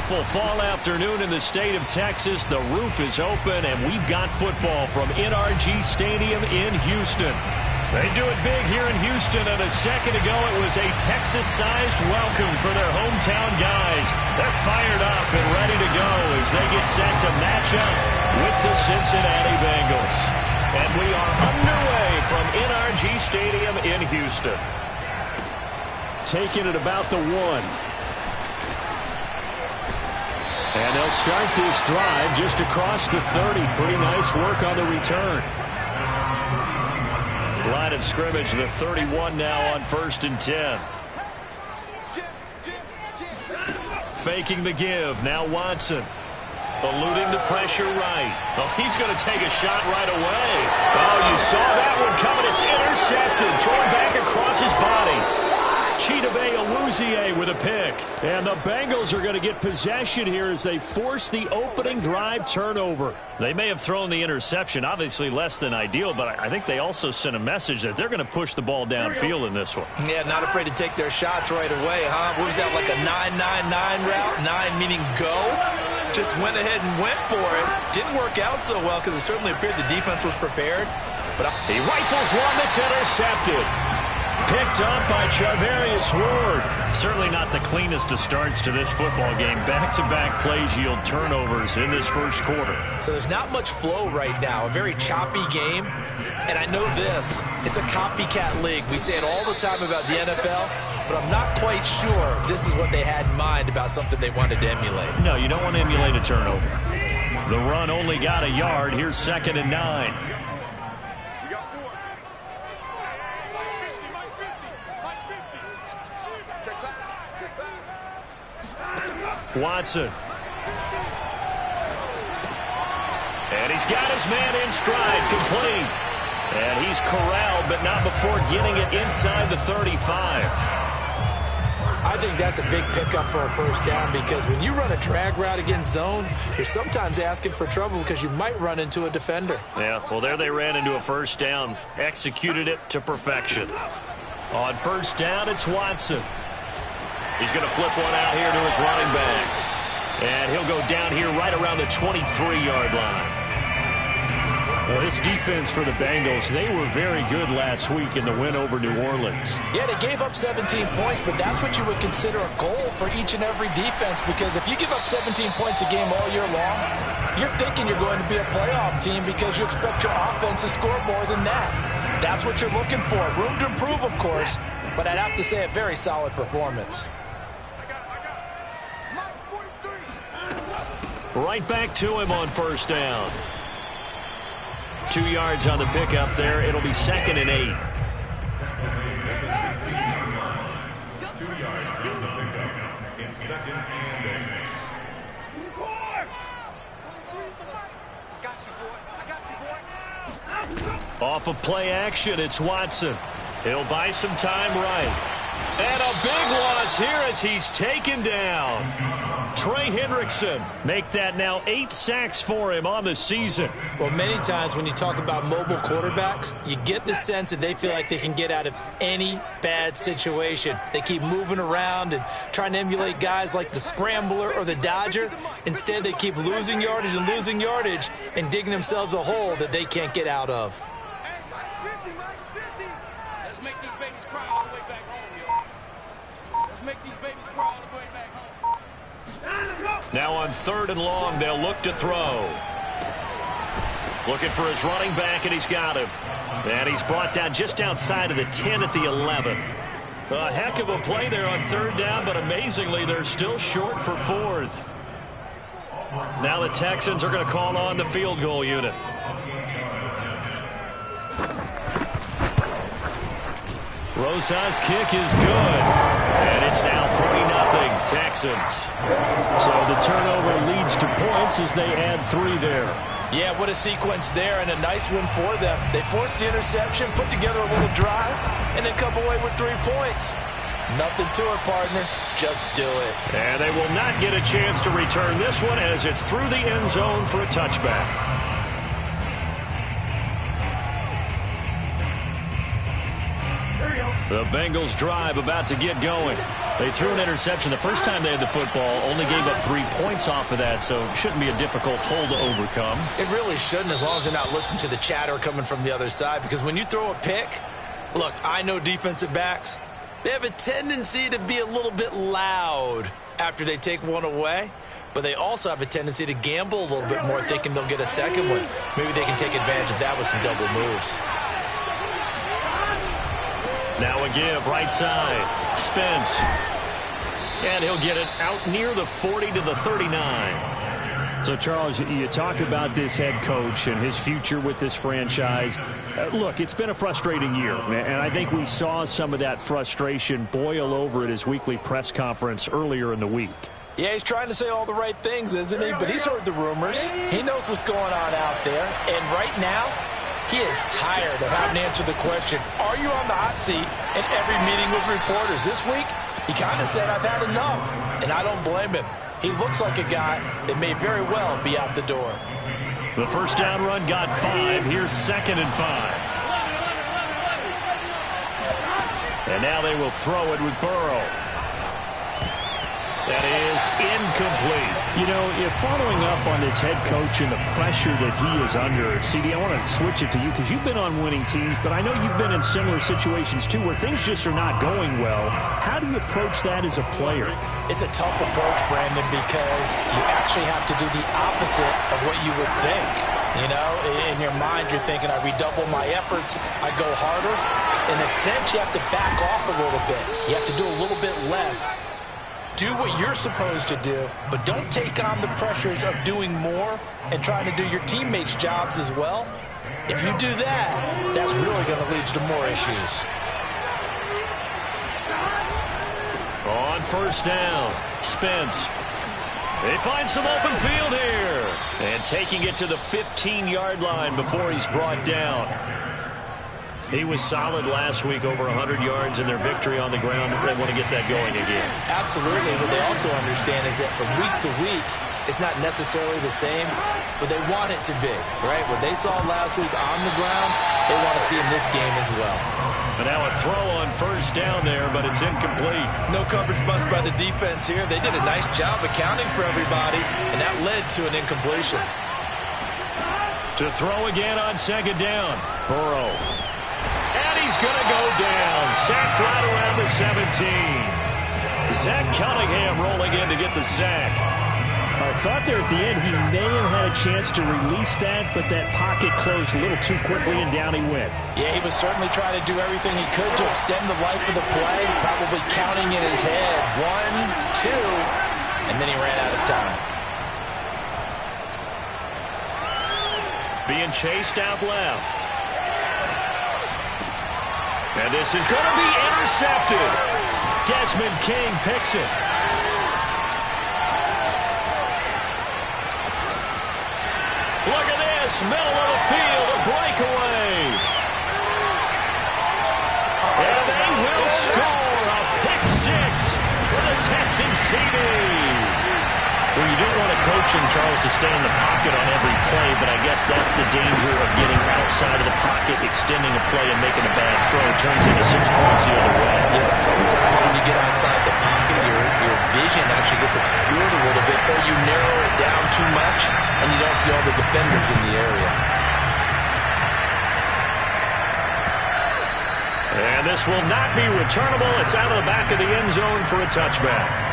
beautiful fall afternoon in the state of Texas. The roof is open, and we've got football from NRG Stadium in Houston. They do it big here in Houston, and a second ago it was a Texas-sized welcome for their hometown guys. They're fired up and ready to go as they get set to match up with the Cincinnati Bengals. And we are underway from NRG Stadium in Houston. Taking it about the 1. And they'll start this drive just across the 30. Pretty nice work on the return. Line of scrimmage, the 31 now on 1st and 10. Faking the give. Now Watson. Eluding the pressure right. Oh, he's going to take a shot right away. Oh, you saw that one coming. It's intercepted. Thrown back across his body. Chidobe Awuzie with a pick. And the Bengals are going to get possession here as they force the opening drive turnover. They may have thrown the interception, obviously less than ideal, but I think they also sent a message that they're going to push the ball downfield in this one. Yeah, not afraid to take their shots right away, huh? What was that, like a 9-9-9 route? 9 meaning go? Just went ahead and went for it. Didn't work out so well because it certainly appeared the defense was prepared. But he rifles one that's intercepted. Picked up by Charvarius Ward. Certainly not the cleanest of starts to this football game. Back-to-back plays yield turnovers in this first quarter. So there's not much flow right now. A very choppy game. And I know this. It's a copycat league. We say it all the time about the NFL, but I'm not quite sure this is what they had in mind about something they wanted to emulate. No, you don't want to emulate a turnover. The run only got a yard. Here's 2nd and 9. Watson. And he's got his man in stride, complete. And he's corralled, but not before getting it inside the 35. I think that's a big pickup for a first down because when you run a drag route against zone, you're sometimes asking for trouble because you might run into a defender. Yeah, well, there they ran into a first down, executed it to perfection. On first down, it's Watson. He's going to flip one out here to his running back. And he'll go down here right around the 23-yard line. Well, this defense for the Bengals, they were very good last week in the win over New Orleans. Yeah, they gave up 17 points, but that's what you would consider a goal for each and every defense because if you give up 17 points a game all year long, you're thinking you're going to be a playoff team because you expect your offense to score more than that. That's what you're looking for. Room to improve, of course, but I'd have to say a very solid performance. Right back to him on first down. 2 yards on the pickup there. It'll be 2nd and 8. 2 yards on the pickup. It's 2nd and 8. Off of play action, it's Watson. He'll buy some time right. And a big loss here as he's taken down. Trey Hendrickson make that now 8 sacks for him on the season. Well, many times when you talk about mobile quarterbacks, you get the sense that they feel like they can get out of any bad situation. They keep moving around and trying to emulate guys like the Scrambler or the Dodger. Instead, they keep losing yardage and digging themselves a hole that they can't get out of. Let's make these babies cry all the way back home, yo. Let's make these babies cry all the way back home. Now on 3rd and long, they'll look to throw. Looking for his running back, and he's got him. And he's brought down just outside of the 10 at the 11. A heck of a play there on 3rd down, but amazingly, they're still short for 4th. Now the Texans are going to call on the field goal unit. Rosa's kick is good. And it's now 3-0 Texans. So the turnover leads to points as they add 3 there. Yeah, what a sequence there and a nice one for them. They forced the interception, put together a little drive, and then come away with 3 points. Nothing to it, partner. Just do it. And they will not get a chance to return this one as it's through the end zone for a touchback. The Bengals drive about to get going. They threw an interception the first time they had the football, only gave up 3 points off of that, so it shouldn't be a difficult hole to overcome. It really shouldn't, as long as they're not listening to the chatter coming from the other side, because when you throw a pick, look, I know defensive backs, they have a tendency to be a little bit loud after they take one away, but they also have a tendency to gamble a little bit more, thinking they'll get a second one. Maybe they can take advantage of that with some double moves. Now a give, right side. Spence. And he'll get it out near the 40 to the 39. So, Charles, you talk about this head coach and his future with this franchise. Look, it's been a frustrating year, and I think we saw some of that frustration boil over at his weekly press conference earlier in the week. Yeah, he's trying to say all the right things, isn't he? But he's heard the rumors. He knows what's going on out there. And right now, he is tired of having to answer the question, are you on the hot seat in every meeting with reporters? This week, he kind of said, I've had enough. And I don't blame him. He looks like a guy that may very well be out the door. The first down run got 5. Here's 2nd and 5. And now they will throw it with Burrow. That is incomplete. You know, if following up on this head coach and the pressure that he is under, CD, I want to switch it to you because you've been on winning teams, but I know you've been in similar situations too where things just are not going well. How do you approach that as a player? It's a tough approach, Brandon, because you actually have to do the opposite of what you would think. You know, in your mind, you're thinking, I redouble my efforts, I go harder. In a sense, you have to back off a little bit. You have to do a little bit less. Do what you're supposed to do, but don't take on the pressures of doing more and trying to do your teammates' jobs as well. If you do that, that's really going to lead to more issues. On first down, Spence. They find some open field here. And taking it to the 15-yard line before he's brought down. He was solid last week, over 100 yards in their victory on the ground. They want to get that going again. Absolutely. What they also understand is that from week to week, it's not necessarily the same, but they want it to be, right? What they saw last week on the ground, they want to see in this game as well. But now a throw on first down there, but it's incomplete. No coverage bust by the defense here. They did a nice job accounting for everybody, and that led to an incompletion. To throw again on 2nd down, Burrow. And he's going to go down. Sacked right around the 17. Zach Cunningham rolling in to get the sack. I thought there at the end he may have had a chance to release that, but that pocket closed a little too quickly, and down he went. Yeah, he was certainly trying to do everything he could to extend the life of the play, probably counting in his head. 1, 2, and then he ran out of time. Being chased out left. And this is going to be intercepted. Desmond King picks it. Look at this, middle of the field, a breakaway. And they will score a pick-6 for the Texans TV. Well, you do want a coach in Charles to stay in the pocket on every play, but I guess that's the danger of getting outside of the pocket, extending a play and making a bad throw. Turns into 6 points the other way. Yeah, sometimes when you get outside the pocket, your vision actually gets obscured a little bit, or you narrow it down too much, and you don't see all the defenders in the area. And this will not be returnable. It's out of the back of the end zone for a touchback.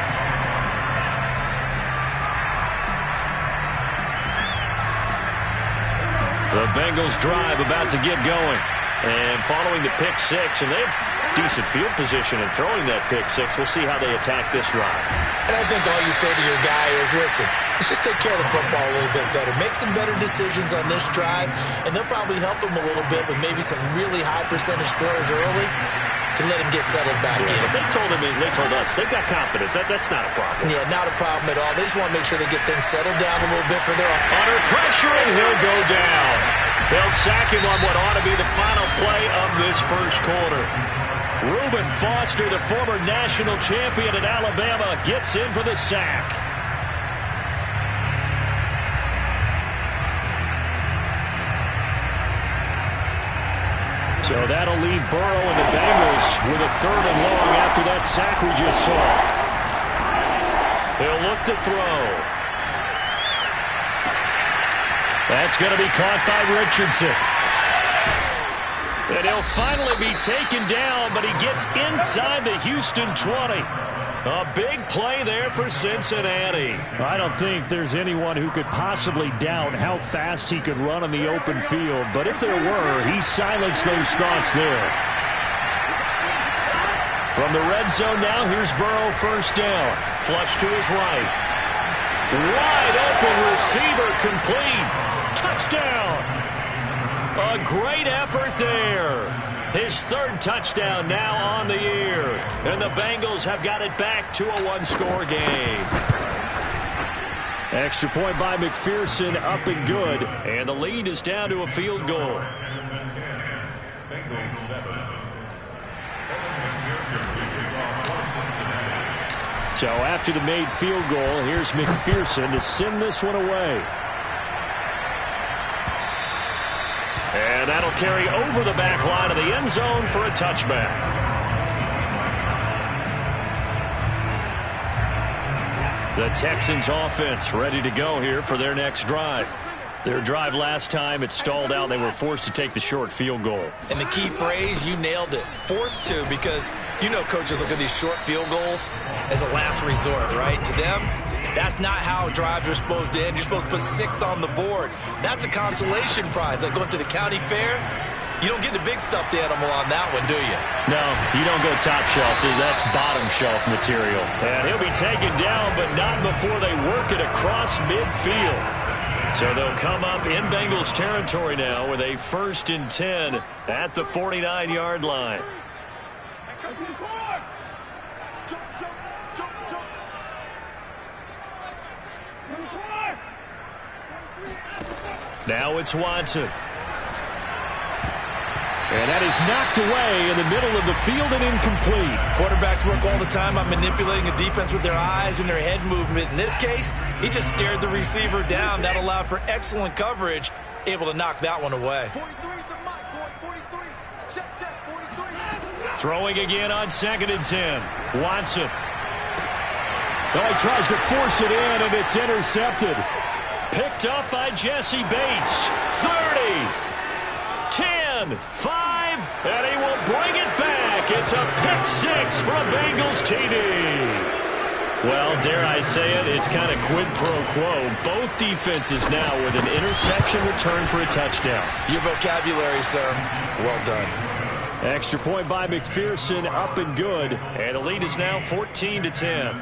The Bengals drive about to get going. And following the pick-6, and they have decent field position in throwing that pick-6. We'll see how they attack this drive. And I think all you say to your guy is, listen, let's just take care of the football a little bit better. Make some better decisions on this drive, and they'll probably help him a little bit with maybe some really high percentage throws early to let him get settled back in. But they told us, they've got confidence. That's not a problem. Yeah, not a problem at all. They just want to make sure they get things settled down a little bit for their... Under pressure, and he'll go down. They'll sack him on what ought to be the final play of this first quarter. Reuben Foster, the former national champion at Alabama, gets in for the sack. So that'll leave Burrow and the Bengals with a 3rd and long after that sack we just saw. He'll look to throw. That's going to be caught by Richardson. And he'll finally be taken down, but he gets inside the Houston 20. A big play there for Cincinnati. I don't think there's anyone who could possibly doubt how fast he could run on the open field. But if there were, he silenced those thoughts there. From the red zone now, here's Burrow, 1st down. Flush to his right. Wide open receiver, complete. Touchdown. A great effort there. His 3rd touchdown now on the year. And the Bengals have got it back to a 1-score game. Extra point by McPherson, up and good. And the lead is down to a field goal. So after the made field goal, here's McPherson to send this one away. And that'll carry over the back line of the end zone for a touchback. The Texans offense ready to go here for their next drive. Their drive last time, it stalled out. They were forced to take the short field goal. And the key phrase, you nailed it. Forced to, because you know coaches look at these short field goals as a last resort, right? To them, that's not how drives are supposed to end. You're supposed to put 6 on the board. That's a consolation prize. Like going to the county fair, you don't get the big stuffed animal on that one, do you? No, you don't go top shelf. That's bottom shelf material. And he'll be taken down, but not before they work it across midfield. So they'll come up in Bengals territory now with a 1st and 10 at the 49-yard line. Now it's Watson. And that is knocked away in the middle of the field and incomplete. Quarterbacks work all the time on manipulating a defense with their eyes and their head movement. In this case, he just stared the receiver down. That allowed for excellent coverage, able to knock that one away. Throwing again on 2nd and 10. Watson. Well, he tries to force it in, and it's intercepted. Picked up by Jesse Bates. 30. 10, 5, and he will bring it back. It's a pick 6 for a Bengals TD. Well, dare I say it, it's kind of quid pro quo. Both defenses now with an interception return for a touchdown. Your vocabulary, sir. Well done. Extra point by McPherson, up and good. And the lead is now 14-10.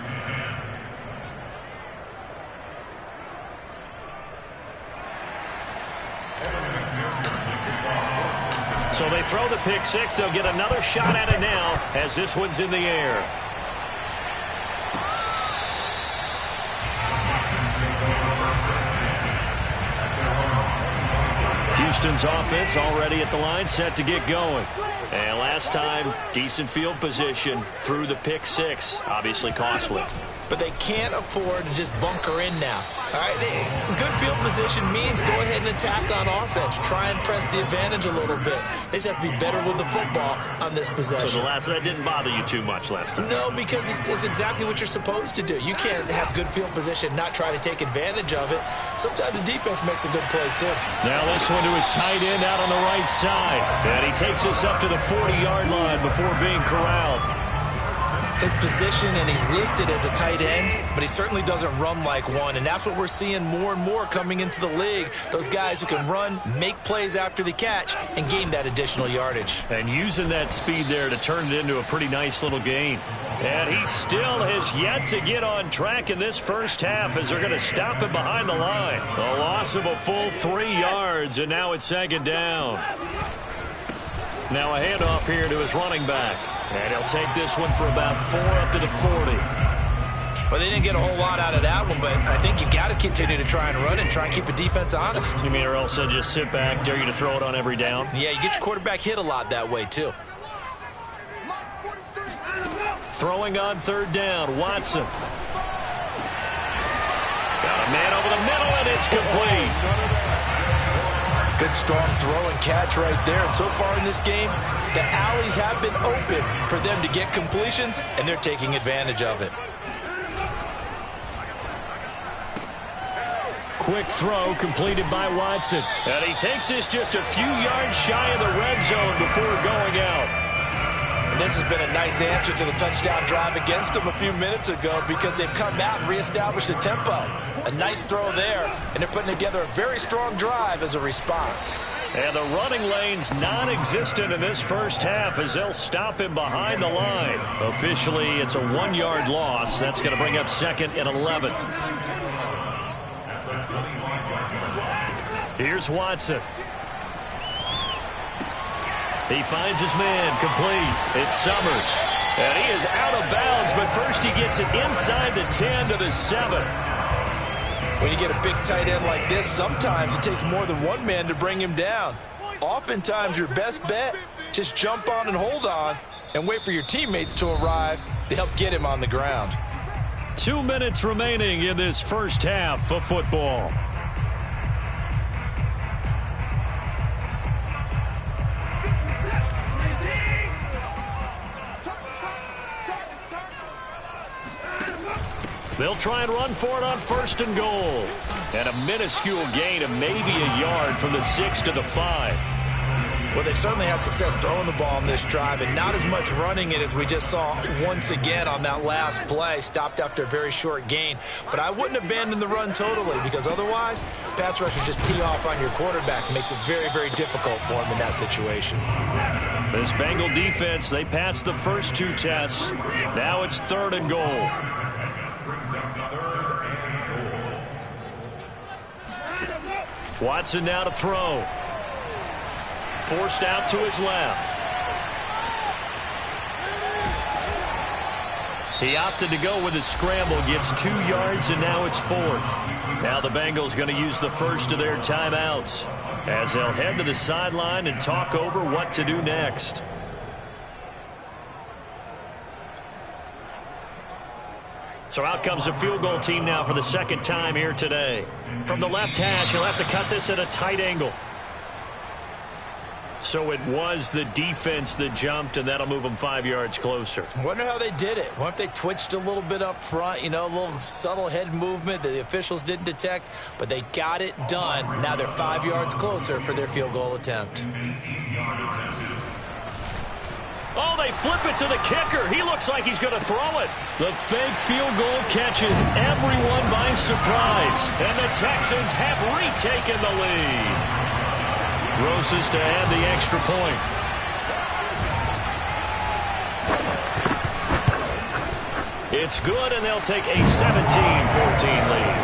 So they throw the pick 6. They'll get another shot at it now as this one's in the air. Houston's offense already at the line, set to get going. And last time, decent field position through the pick 6. Obviously costly. But they can't afford to just bunker in now. All right, good field position means go ahead and attack on offense. Try and press the advantage a little bit. They just have to be better with the football on this possession. So that didn't bother you too much last time? No, because it's exactly what you're supposed to do. You can't have good field position, not try to take advantage of it. Sometimes the defense makes a good play, too. Now this one to his tight end out on the right side. And he takes us up to the 40-yard line before being corralled. His position, and he's listed as a tight end, but he certainly doesn't run like one, and that's what we're seeing more and more coming into the league. Those guys who can run, make plays after the catch, and gain that additional yardage. And using that speed there to turn it into a pretty nice little gain. And he still has yet to get on track in this first half as they're going to stop him behind the line. A loss of a full 3 yards, and now it's 2nd down. Now a handoff here to his running back. And he'll take this one for about 4 up to the 40. Well, they didn't get a whole lot out of that one, but I think you got to continue to try and run and try and keep the defense honest. You mean or else just sit back, dare you to throw it on every down? Yeah, you get your quarterback hit a lot that way, too. Throwing on 3rd down, Watson. Got a man over the middle, and it's complete. Good, strong throw and catch right there. And so far in this game, the alleys have been open for them to get completions, and they're taking advantage of it. Quick throw completed by Watson. And he takes this just a few yards shy of the red zone before going out. And this has been a nice answer to the touchdown drive against them a few minutes ago because they've come out and reestablished the tempo. A nice throw there, and they're putting together a very strong drive as a response. And the running lane's non-existent in this first half as they'll stop him behind the line. Officially, it's a 1-yard loss. That's going to bring up 2nd and 11. Here's Watson. He finds his man, complete. It's Summers. And he is out of bounds, but first he gets it inside the 10 to the 7. When you get a big tight end like this, sometimes it takes more than one man to bring him down. Oftentimes, your best bet, just jump on and hold on and wait for your teammates to arrive to help get him on the ground. 2 minutes remaining in this first half of football. They'll try and run for it on 1st and goal. And a minuscule gain of maybe a yard from the 6 to the 5. Well, they certainly had success throwing the ball in this drive and not as much running it as we just saw once again on that last play. Stopped after a very short gain. But I wouldn't abandon the run totally because otherwise, pass rushers just tee off on your quarterback. Makes it very, very difficult for him in that situation. This Bengal defense, they passed the first 2 tests. Now it's 3rd and goal. Watson now to throw. Forced out to his left. He opted to go with a scramble, gets 2 yards, and now it's 4th. Now the Bengals going to use the first of their timeouts as they'll head to the sideline and talk over what to do next. So out comes a field goal team now for the 2nd time here today. From the left hash, he'll have to cut this at a tight angle. So it was the defense that jumped, and that'll move them 5 yards closer. I wonder how they did it. What if they twitched a little bit up front, you know, a little subtle head movement that the officials didn't detect, but they got it done. Now they're 5 yards closer for their field goal attempt. Oh, they flip it to the kicker. He looks like he's going to throw it. The fake field goal catches everyone by surprise, and the Texans have retaken the lead. Roses to add the extra point. It's good, and they'll take a 17-14 lead.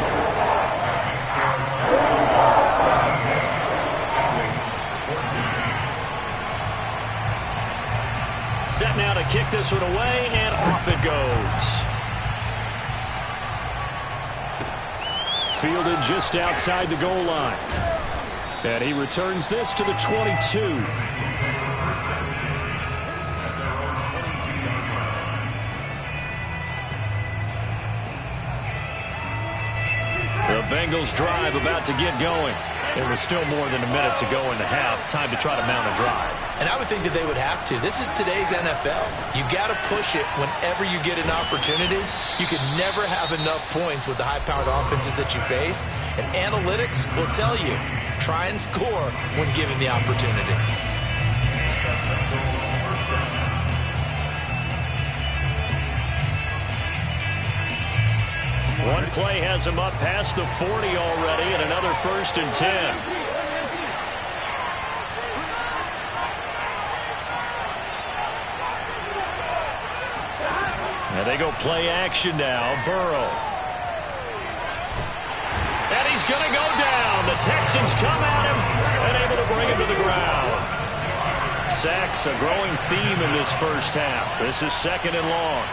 Set now to kick this one away, and off it goes. Fielded just outside the goal line. And he returns this to the 22. The Bengals drive about to get going. There was still more than a minute to go in the half. Time to try to mount a drive. And I would think that they would have to. This is today's NFL. You got to push it whenever you get an opportunity. You can never have enough points with the high-powered offenses that you face. And analytics will tell you, try and score when given the opportunity. One play has him up past the 40 already, and another 1st and 10. And they go play action now. Burrow. And he's going to go down. The Texans come at him and able to bring him to the ground. Sacks a growing theme in this first half. This is 2nd and long.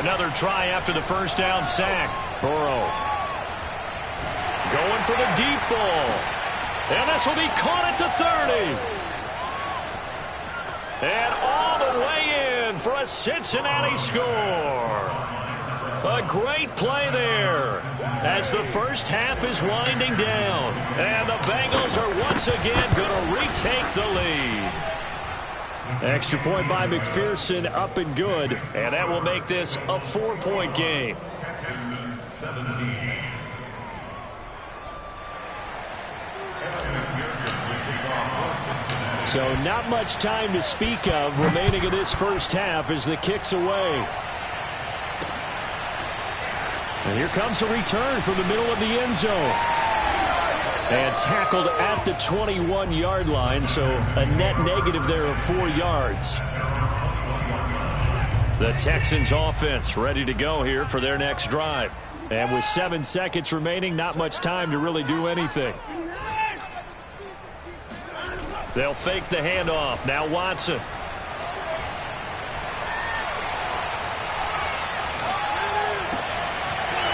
Another try after the first down sack. Burrow going for the deep ball. And this will be caught at the 30. And all the way in for a Cincinnati score. A great play there as the first half is winding down. And the Bengals are once again going to retake the lead. Extra point by McPherson, up and good. And that will make this a 4-point game. So not much time to speak of remaining in this first half as the kick's away. And here comes a return from the middle of the end zone. And tackled at the 21-yard line, so a net negative there of 4 yards. The Texans offense ready to go here for their next drive. And with 7 seconds remaining, not much time to really do anything. They'll fake the handoff. Now Watson.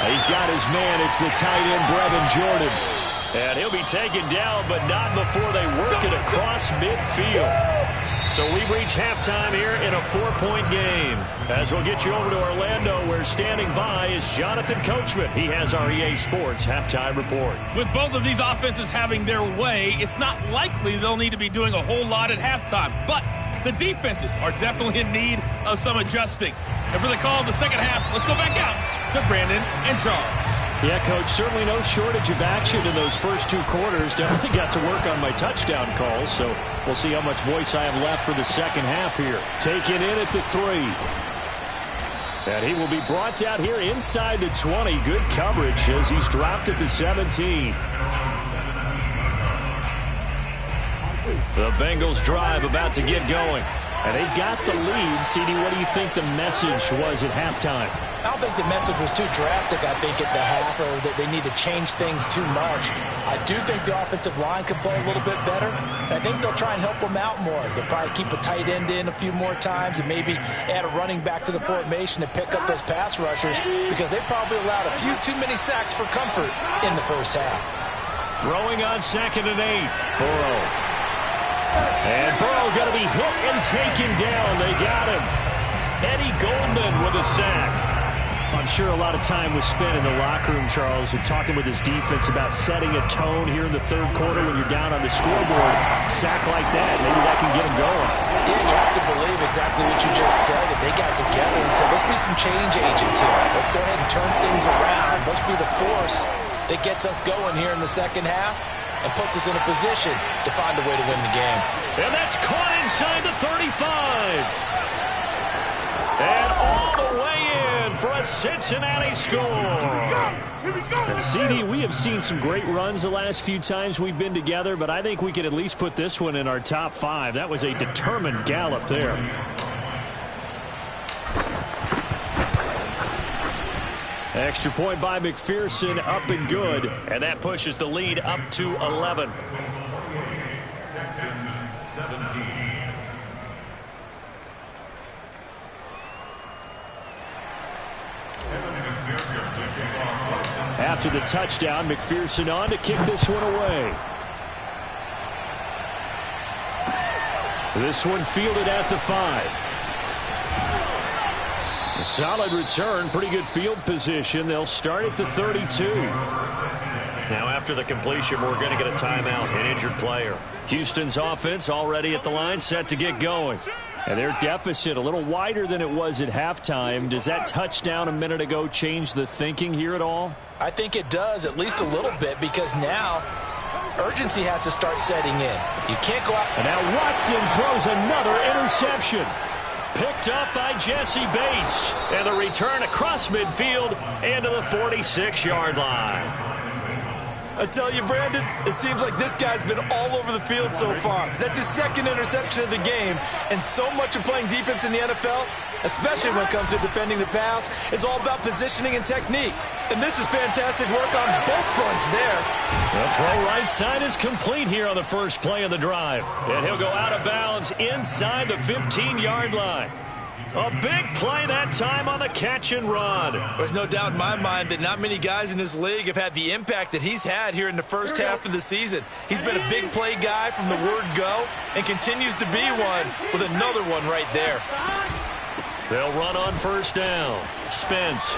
He's got his man. It's the tight end, Brevin Jordan. And he'll be taken down, but not before they work it across midfield. So we've reached halftime here in a 4-point game. As we'll get you over to Orlando, where standing by is Jonathan Coachman. He has our EA Sports halftime report. With both of these offenses having their way, it's not likely they'll need to be doing a whole lot at halftime. But the defenses are definitely in need of some adjusting. And for the call of the second half, let's go back out to Brandon and Charles. Yeah, Coach, certainly no shortage of action in those first 2 quarters. Definitely got to work on my touchdown calls, so we'll see how much voice I have left for the second half here. Taken in at the 3. And he will be brought down here inside the 20. Good coverage as he's dropped at the 17. The Bengals drive about to get going. And they've got the lead. CD, what do you think the message was at halftime? I don't think the message was too drastic, I think, at the half, or that they need to change things too much. I do think the offensive line could play a little bit better. And I think they'll try and help them out more. They'll probably keep a tight end in a few more times and maybe add a running back to the formation to pick up those pass rushers, because they probably allowed a few too many sacks for comfort in the first half. Throwing on 2nd and 8. Burrow. And Burrow going to be hit and taken down. They got him. Eddie Goldman with a sack. I'm sure a lot of time was spent in the locker room, Charles, and talking with his defense about setting a tone here in the 3rd quarter when you're down on the scoreboard. Sack like that, maybe that can get him going. Yeah, you have to believe exactly what you just said, that they got together and said, let's be some change agents here. Let's go ahead and turn things around. Let's be the force that gets us going here in the second half and puts us in a position to find a way to win the game. And that's caught inside the 35. And all the way in for a Cincinnati score. And CD, we have seen some great runs the last few times we've been together, but I think we could at least put this one in our top 5. That was a determined gallop there. Extra point by McPherson, up and good. And that pushes the lead up to 11. Texans 17. After the touchdown, McPherson on to kick this one away. This one fielded at the 5. A solid return, pretty good field position. They'll start at the 32. Now after the completion, we're going to get a timeout, an injured player. Houston's offense already at the line, set to get going. And their deficit a little wider than it was at halftime. Does that touchdown a minute ago change the thinking here at all? I think it does, at least a little bit, because now urgency has to start setting in. You can't go out. And now Watson throws another interception. Picked up by Jesse Bates. And the return across midfield into the 46-yard line. I tell you, Brandon, it seems like this guy's been all over the field so far. That's his 2nd interception of the game. And so much of playing defense in the NFL, especially when it comes to defending the pass, is all about positioning and technique. And this is fantastic work on both fronts there. The throw right side is complete here on the first play of the drive. And he'll go out of bounds inside the 15-yard line. A big play that time on the catch and run. There's no doubt in my mind that not many guys in this league have had the impact that he's had here in the first half of the season. He's been a big play guy from the word go and continues to be one with another one right there. They'll run on first down. Spence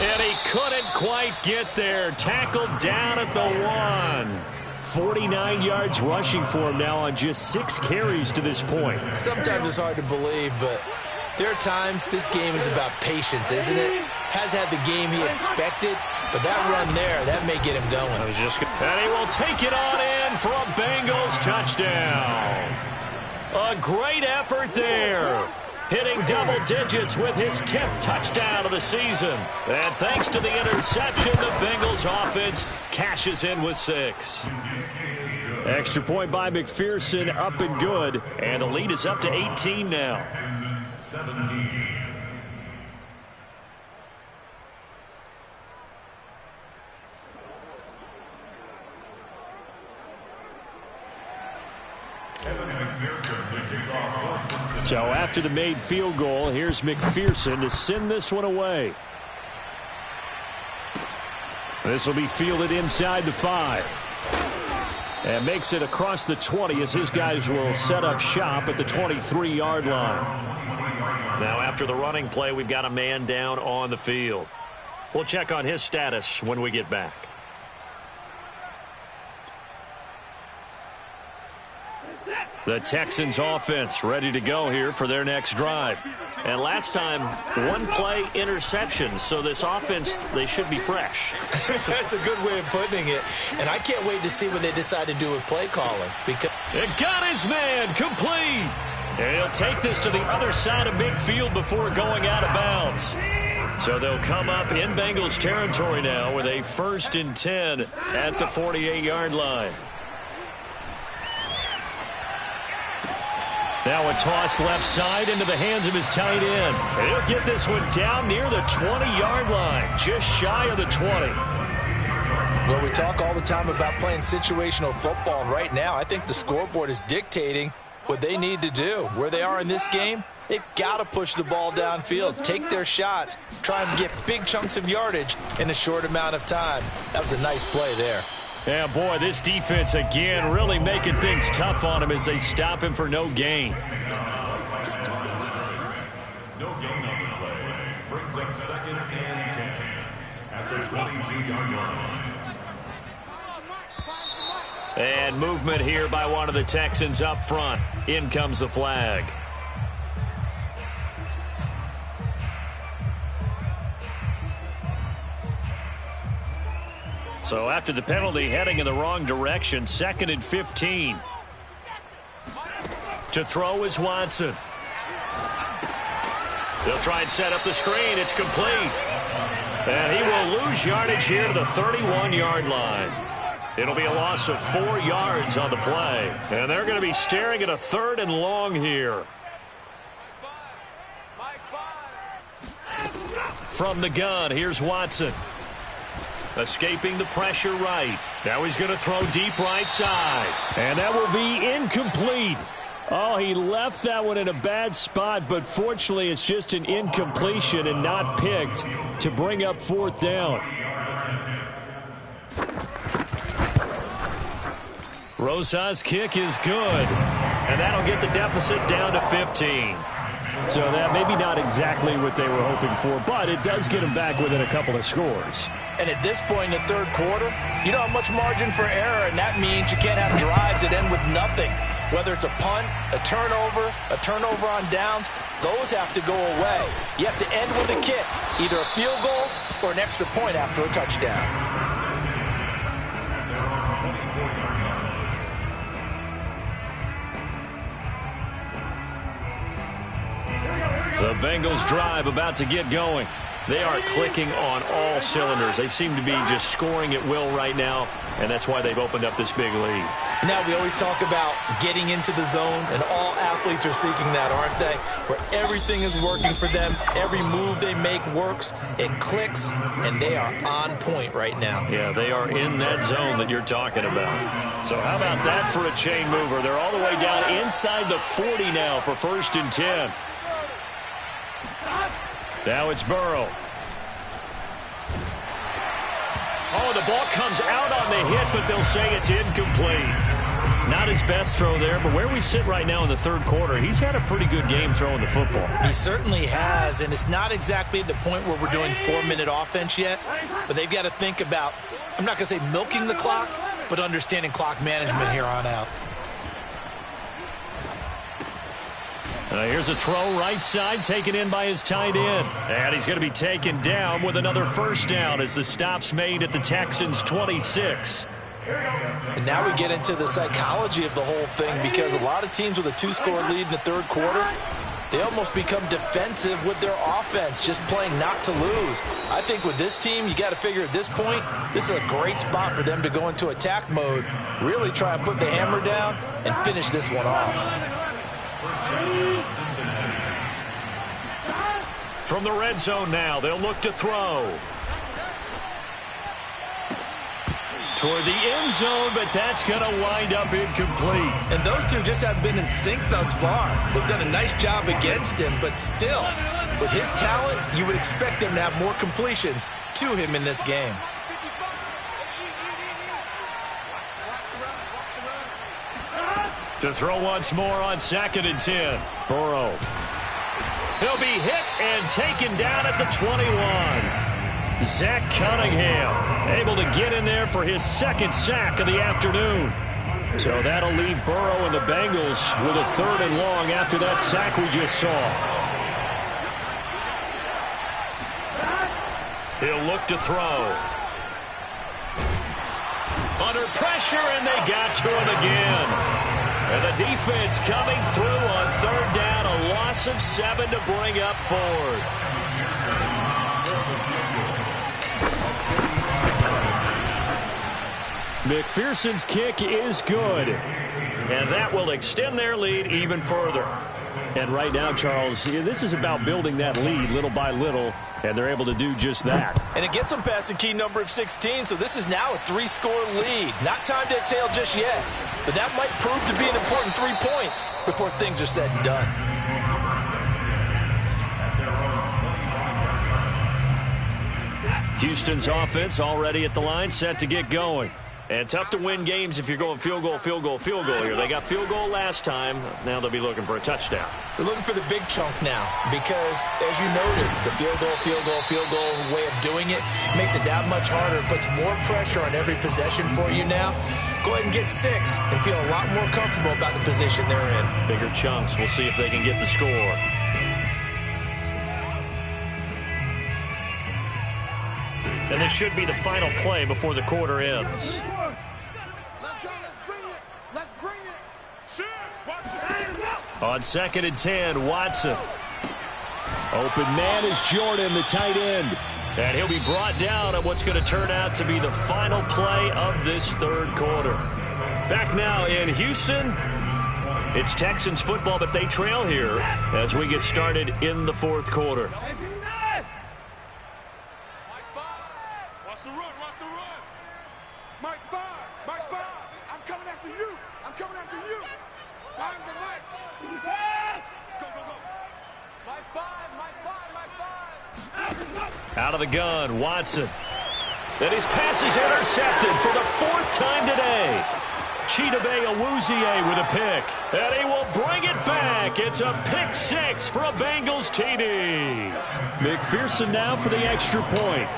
And he couldn't quite get there. Tackled down at the 1. 49 yards rushing for him now on just 6 carries to this point. Sometimes it's hard to believe, but there are times this game is about patience, isn't it? Has had the game he expected, but that run there, that may get him going. And he will take it on in for a Bengals touchdown. A great effort there. Hitting double digits with his 10th touchdown of the season. And thanks to the interception, the Bengals offense cashes in with 6. Extra point by McPherson, up and good. And the lead is up to 18 now. 17. So after the made field goal, here's McPherson to send this one away. This will be fielded inside the 5. And makes it across the 20 as his guys will set up shop at the 23-yard line. Now after the running play, we've got a man down on the field. We'll check on his status when we get back. The Texans offense ready to go here for their next drive. And last time, 1-play interception. So this offense, they should be fresh. That's a good way of putting it. And I can't wait to see what they decide to do with play calling. Because it got his man complete. And he'll take this to the other side of midfield before going out of bounds. So they'll come up in Bengals territory now with a 1st and 10 at the 48-yard line. Now a toss left side into the hands of his tight end. And he'll get this one down near the 20-yard line, just shy of the 20. Well, we talk all the time about playing situational football, and right now I think the scoreboard is dictating what they need to do. Where they are in this game, they've got to push the ball downfield, take their shots, try and get big chunks of yardage in a short amount of time. That was a nice play there. Yeah, boy, this defense again really making things tough on him as they stop him for no gain. No gain on the play. Brings up 2nd and 10 at the 22-yard line. And movement here by one of the Texans up front. In comes the flag. So after the penalty, heading in the wrong direction, 2nd and 15. To throw is Watson. They'll try and set up the screen. It's complete. And he will lose yardage here to the 31-yard line. It'll be a loss of 4 yards on the play. And they're going to be staring at a 3rd and long here. From the gun, here's Watson. Escaping the pressure right. Now he's going to throw deep right side. And that will be incomplete. Oh, he left that one in a bad spot, but fortunately it's just an incompletion and not picked to bring up 4th down. Rosa's kick is good. And that'll get the deficit down to 15. So that maybe not exactly what they were hoping for, but it does get them back within a couple of scores. And at this point in the 3rd quarter, you don't have much margin for error, and that means you can't have drives that end with nothing. Whether it's a punt, a turnover on downs, those have to go away. You have to end with a kick, either a field goal or an extra point after a touchdown. The Bengals drive about to get going. They are clicking on all cylinders. They seem to be just scoring at will right now, and that's why they've opened up this big lead. now we always talk about getting into the zone, and all athletes are seeking that, aren't they? Where everything is working for them, every move they make works, it clicks, and they are on point right now. Yeah, they are in that zone that you're talking about. So how about that for a chain mover? They're all the way down inside the 40 now for 1st and 10. Now it's Burrow. Oh, the ball comes out on the hit, but they'll say it's incomplete. Not his best throw there, but where we sit right now in the third quarter, he's had a pretty good game throwing the football. He certainly has, and it's not exactly at the point where we're doing 4-minute offense yet, but they've got to think about, I'm not going to say milking the clock, but understanding clock management here on out. Here's a throw right side taken in by his tight end. And he's going to be taken down with another first down as the stop's made at the Texans' 26. And now we get into the psychology of the whole thing, because a lot of teams with a 2-score lead in the third quarter, they almost become defensive with their offense, just playing not to lose. I think with this team, you got to figure at this point, this is a great spot for them to go into attack mode, really try and put the hammer down and finish this one off. From the red zone now, they'll look to throw. Toward the end zone, but that's going to wind up incomplete. And those two just haven't been in sync thus far. They've done a nice job against him, but still, with his talent, you would expect them to have more completions to him in this game. To throw once more on 2nd and 10. Burrow. He'll be hit and taken down at the 21. Zach Cunningham able to get in there for his second sack of the afternoon. So that'll leave Burrow and the Bengals with a 3rd and long after that sack we just saw. He'll look to throw. Under pressure, and they got to him again. And the defense coming through on 3rd down, a loss of 7 to bring up 4th. McPherson's kick is good. And that will extend their lead even further. And right now, Charles, this is about building that lead little by little, and they're able to do just that. And it gets them past the key number of 16, so this is now a 3-score lead. Not time to exhale just yet, but that might prove to be an important 3 points before things are said and done. Houston's offense already at the line, set to get going. And tough to win games if you're going field goal, field goal, field goal here. They got field goal last time. Now they'll be looking for a touchdown. They're looking for the big chunk now because, as you noted, the field goal way of doing it makes it that much harder. It puts more pressure on every possession for you now. Go ahead and get 6 and feel a lot more comfortable about the position they're in. Bigger chunks. We'll see if they can get the score. And this should be the final play before the quarter ends. On 2nd and 10, Watson. Open man is Jordan, the tight end. And he'll be brought down on what's going to turn out to be the final play of this third quarter. Back now in Houston. It's Texans football, but they trail here as we get started in the 4th quarter. Out of the gun, Watson. And his pass is intercepted for the 4th time today. Chidobe Awuzie with a pick. And he will bring it back. It's a pick 6 for a Bengals TD. McPherson now for the extra point.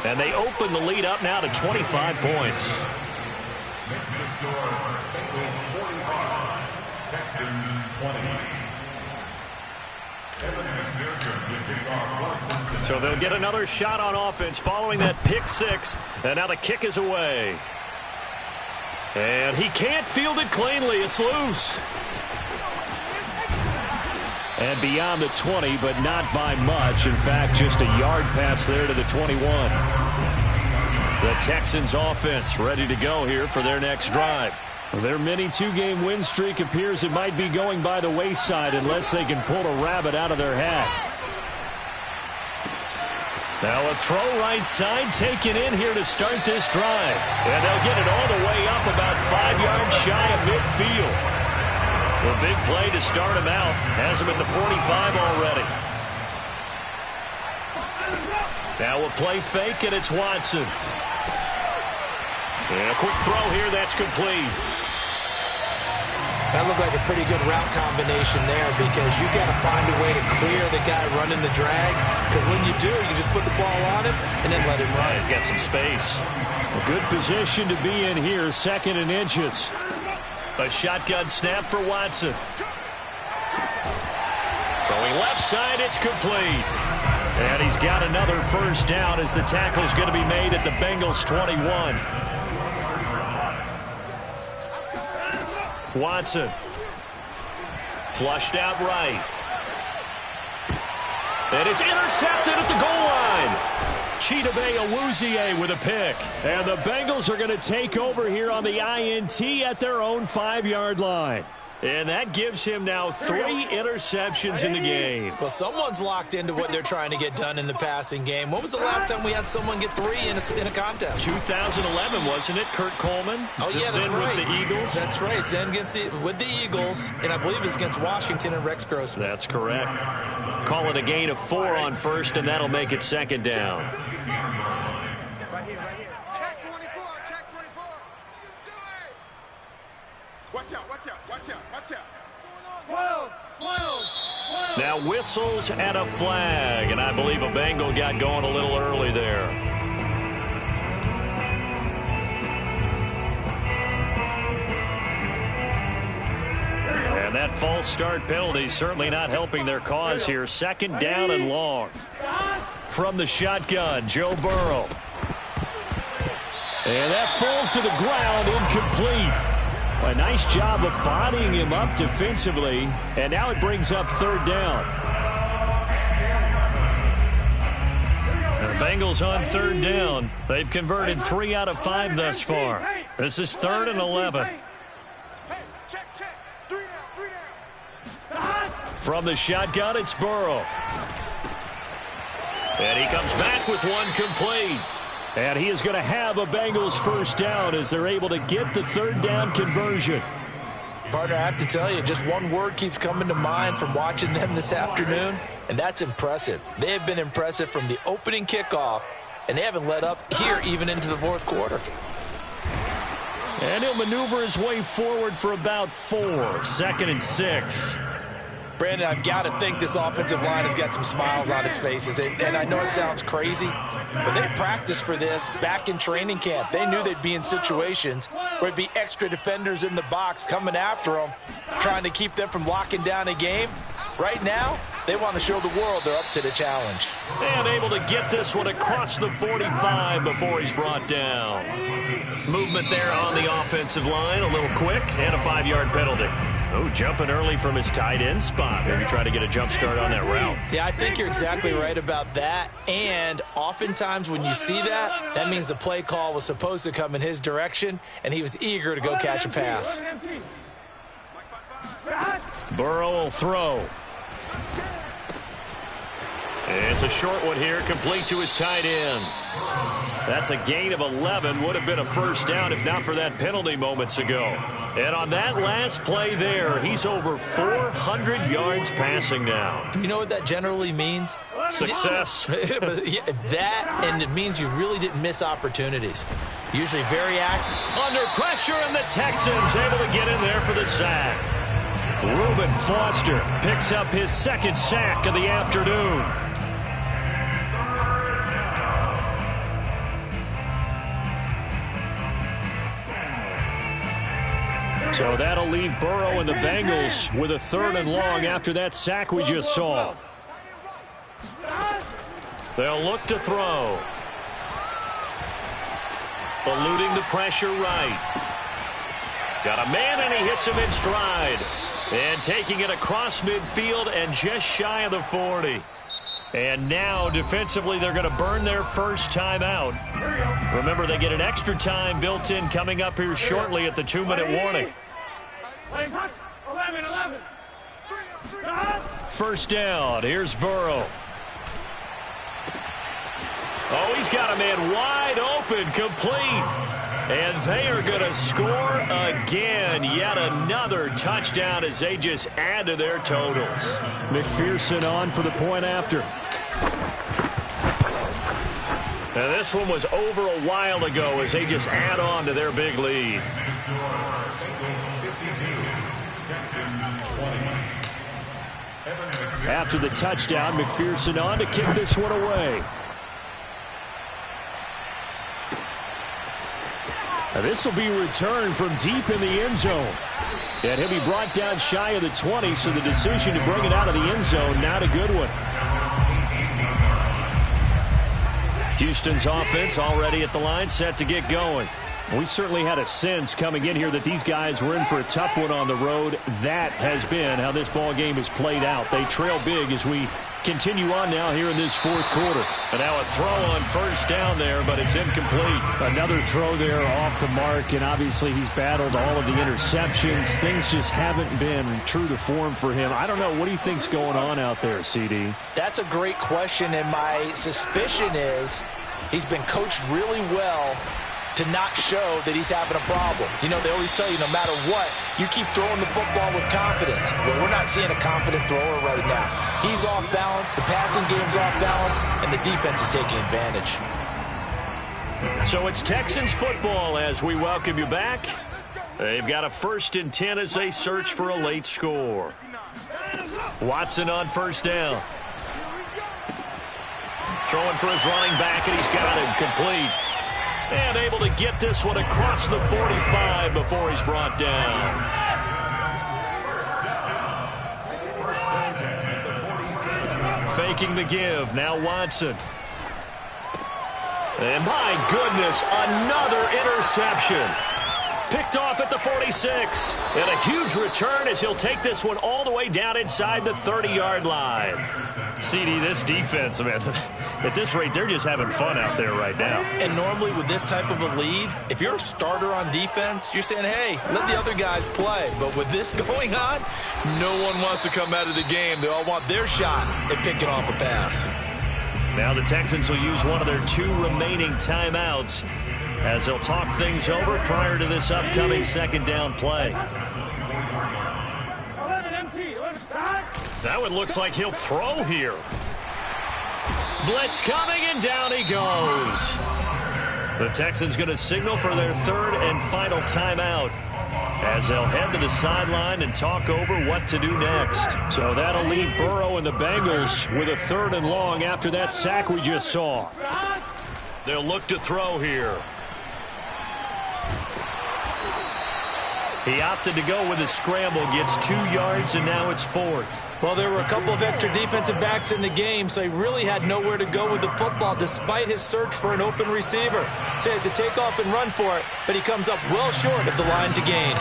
And they open the lead up now to 25 points. Makes the score, Bengals 45, Texans 20. So they'll get another shot on offense following that pick 6. And now the kick is away. And he can't field it cleanly. It's loose. And beyond the 20, but not by much. In fact, just a yard pass there to the 21. The Texans offense ready to go here for their next drive. Their mini 2-game win streak appears it might be going by the wayside unless they can pull a rabbit out of their hat. Now a throw right side taken in here to start this drive. And they'll get it all the way up about 5 yards shy of midfield. A big play to start him out. Has him at the 45 already. Now a play fake, and it's Watson. And a quick throw here, that's complete. That looked like a pretty good route combination there because you got to find a way to clear the guy running the drag, because when you do, you just put the ball on him and then let him run. He's got some space. A good position to be in here, 2nd and inches. A shotgun snap for Watson. Throwing left side, it's complete. And he's got another first down as the tackle's going to be made at the Bengals' 21. Watson. Flushed out right. And it's intercepted at the goal line. Chidobe Awuzie with a pick. And the Bengals are going to take over here on the INT at their own 5-yard line. And that gives him now 3 interceptions in the game. Well, someone's locked into what they're trying to get done in the passing game. When was the last time we had someone get 3 in a contest? 2011, wasn't it? Kurt Coleman. Oh, yeah, that's right. With the Eagles. That's right. It's then with the Eagles, and I believe it's against Washington and Rex Grossman. That's correct. Call it a gain of 4 on first, and that'll make it 2nd down. Right here. Check 24. Check 24. Watch out. 12. Now whistles and a flag, and I believe a Bengal got going a little early there. And that false start penalty certainly not helping their cause here. 2nd down and long. From the shotgun, Joe Burrow. And that falls to the ground, incomplete. A nice job of bodying him up defensively, and now it brings up 3rd down. The Bengals on 3rd down. They've converted 3 out of 5 thus far. This is 3rd and 11. Check. 3 down. From the shotgun, it's Burrow. And he comes back with one complete. And he is going to have a Bengals first down as they're able to get the 3rd down conversion. Partner, I have to tell you, just one word keeps coming to mind from watching them this afternoon, and that's impressive. They have been impressive from the opening kickoff, and they haven't let up here even into the 4th quarter. And he'll maneuver his way forward for about 4. 2nd and 6. Brandon, I've got to think this offensive line has got some smiles on its faces. And I know it sounds crazy, but they practiced for this back in training camp. They knew they'd be in situations where it'd be extra defenders in the box coming after them, trying to keep them from locking down a game. Right now, they want to show the world they're up to the challenge. And able to get this one across the 45 before he's brought down. Movement there on the offensive line, a little quick, and a 5-yard penalty. Oh, jumping early from his tight end spot. Maybe try to get a jump start on that route. Yeah, I think you're exactly right about that. And oftentimes when you see that, that means the play call was supposed to come in his direction, and he was eager to go catch a pass. Burrow will throw. It's a short one here, complete to his tight end. That's a gain of 11. Would have been a first down if not for that penalty moments ago. And on that last play there, he's over 400 yards passing now. You know what that generally means? Success. That, and it means you really didn't miss opportunities. Usually very active. Under pressure, and the Texans able to get in there for the sack. Reuben Foster picks up his 2nd sack of the afternoon. So that'll leave Burrow and the Bengals with a 3rd and long after that sack we just saw. They'll look to throw. Eluding the pressure right. Got a man, and he hits him in stride. And taking it across midfield and just shy of the 40. And now, defensively, they're going to burn their first timeout. Remember, they get an extra time built in coming up here shortly at the 2-minute warning. 11. First down. Here's Burrow. Oh, he's got a man wide open, complete. And they are going to score again. Yet another touchdown as they just add to their totals. McPherson on for the point after. And this one was over a while ago as they just add on to their big lead. After the touchdown, McPherson on to kick this one away. Now this will be returned from deep in the end zone. And he'll be brought down shy of the 20, so the decision to bring it out of the end zone, not a good one. Houston's offense already at the line, set to get going. We certainly had a sense coming in here that these guys were in for a tough one on the road. That has been how this ball game has played out. They trail big as we continue on now here in this fourth quarter. And now a throw on first down there, but it's incomplete. Another throw there off the mark, and obviously he's battled all of the interceptions. Things just haven't been true to form for him. I don't know. What do you think's going on out there, CD? That's a great question, and my suspicion is he's been coached really well to not show that he's having a problem. You know, they always tell you no matter what, you keep throwing the football with confidence. Well, we're not seeing a confident thrower right now. He's off balance, the passing game's off balance, and the defense is taking advantage. So it's Texans football as we welcome you back. They've got a 1st and 10 as they search for a late score. Watson on first down. Throwing for his running back, and he's got him complete. And able to get this one across the 45 before he's brought down. Faking the give. Now Watson. And my goodness, another interception. Picked off at the 46. And a huge return as he'll take this one all the way down inside the 30-yard line. CD, this defense, man, at this rate, they're just having fun out there right now. And normally with this type of a lead, if you're a starter on defense, you're saying, hey, let the other guys play. But with this going on, no one wants to come out of the game. They all want their shot at picking off a pass. Now the Texans will use one of their 2 remaining timeouts as they'll talk things over prior to this upcoming 2nd down play. That one looks like he'll throw here. Blitz coming, and down he goes. The Texans going to signal for their 3rd and final timeout as they'll head to the sideline and talk over what to do next. So that'll leave Burrow and the Bengals with a 3rd and long after that sack we just saw. They'll look to throw here. He opted to go with a scramble, gets 2 yards, and now it's 4th. Well, there were a couple of extra defensive backs in the game, so he really had nowhere to go with the football despite his search for an open receiver. So he has to take off and run for it, but he comes up well short of the line to gain.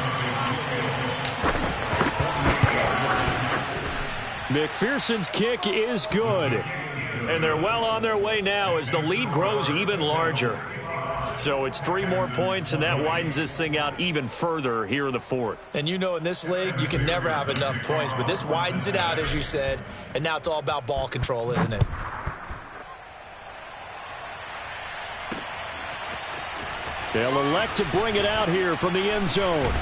McPherson's kick is good. And they're well on their way now as the lead grows even larger. So it's 3 more points, and that widens this thing out even further here in the 4th. And you know in this league, you can never have enough points, but this widens it out, as you said, and now it's all about ball control, isn't it? They'll elect to bring it out here from the end zone.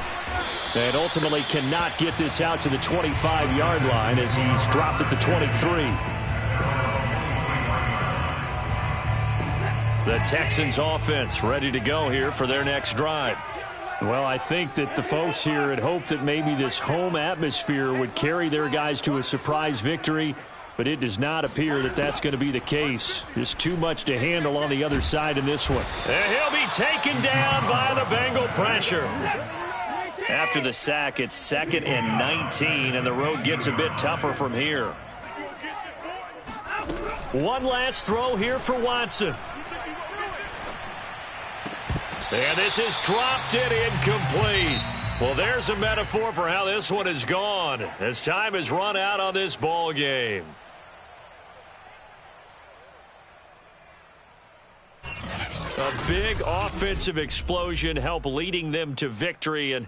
And ultimately cannot get this out to the 25-yard line as he's dropped at the 23. The Texans offense ready to go here for their next drive. Well, I think that the folks here had hoped that maybe this home atmosphere would carry their guys to a surprise victory, but it does not appear that that's going to be the case. Just too much to handle on the other side in this one. And he'll be taken down by the Bengal pressure. After the sack, it's 2nd and 19, and the road gets a bit tougher from here. One last throw here for Watson. And this is dropped and incomplete. Well, there's a metaphor for how this one is gone as time has run out on this ball game. A big offensive explosion helped leading them to victory, and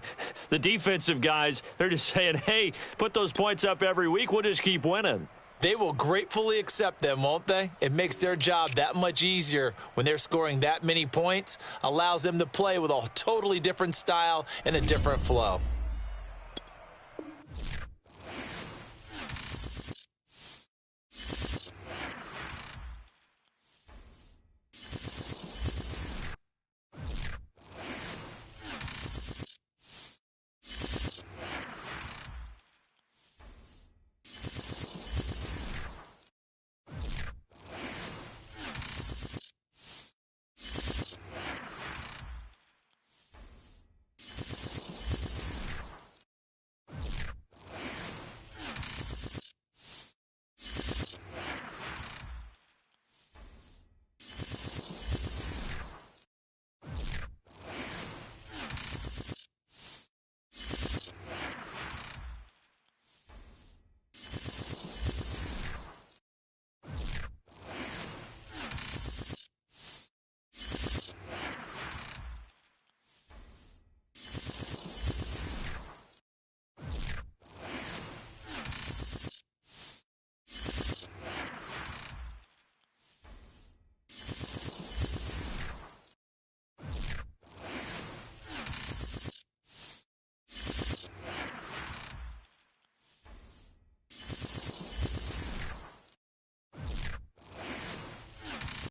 the defensive guys, they're just saying, hey, put those points up every week, we'll just keep winning. They will gratefully accept them, won't they? It makes their job that much easier when they're scoring that many points, allows them to play with a totally different style and a different flow.